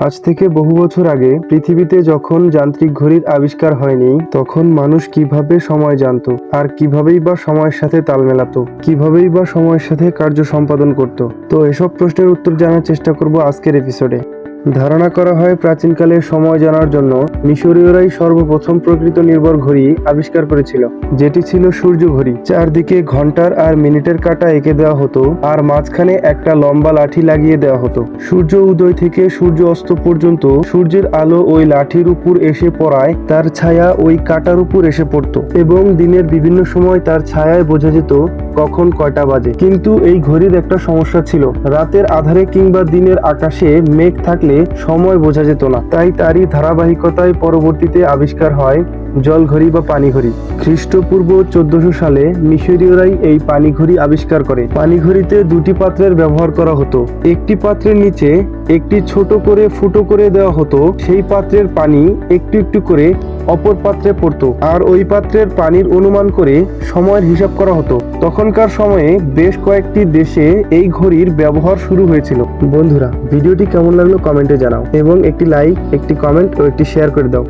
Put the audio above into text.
আজ থেকে বহু বছর আগে পৃথিবীতে যখন যান্ত্রিক ঘড়ির আবিষ্কার হয়নি, তখন মানুষ কিভাবে সময় জানতো আর কিভাবেই বা সময়ের সাথে তাল মেলাতো, কিভাবেই বা সময়ের সাথে কার্য সম্পাদন করত। তো এসব প্রশ্নের উত্তর জানার চেষ্টা করব আজকের এপিসোডে। ধারণা করা হয় প্রাচীনকালে সময় জানার জন্য মিশরীয়রাই সর্বপ্রথম প্রকৃত নির্ভর ঘড়ি আবিষ্কার করেছিল, যেটি ছিল সূর্য ঘড়ি। চারদিকে ঘন্টার আর মিনিটের কাঁটা এঁকে দেওয়া হতো আর মাঝখানে একটা লম্বা লাঠি লাগিয়ে দেওয়া হতো। সূর্য উদয় থেকে সূর্য অস্ত পর্যন্ত সূর্যের আলো ওই লাঠির উপর এসে পড়ায় তার ছায়া ওই কাঁটার উপর এসে পড়তো এবং দিনের বিভিন্ন সময় তার ছায়ায় বোঝা যেত কখন কয়টা বাজে। কিন্তু এই ঘড়ির একটা সমস্যা ছিল, রাতের আধারে কিংবা দিনের আকাশে মেঘ থাকলে সময় বোঝা যেত না। তাই তারই ধারাবাহিকতায় পরবর্তীতে আবিষ্কার হয় জল ঘড়ি বা পানি ঘড়ি। খ্রিস্টপূর্ব 1400 সালে মিশরীয়রাই এই পানি ঘড়ি আবিষ্কার করে। পানি ঘড়িতে দুটি পাত্রের ব্যবহার করা হতো। একটি পাত্রের নিচে একটি ছোট করে ফুটো করে দেওয়া হতো, সেই পাত্রের পানি একটু একটু করে অপর পাত্রে পড়তো আর ওই পাত্রের পানির অনুমান করে সময়ের হিসাব করা হতো। তখনকার সময়ে বেশ কয়েকটি দেশে এই ঘড়ির ব্যবহার শুরু হয়েছিল। বন্ধুরা, ভিডিওটি কেমন লাগলো কমেন্টে জানাও এবং একটি লাইক, একটি কমেন্ট ও একটি শেয়ার করে দাও।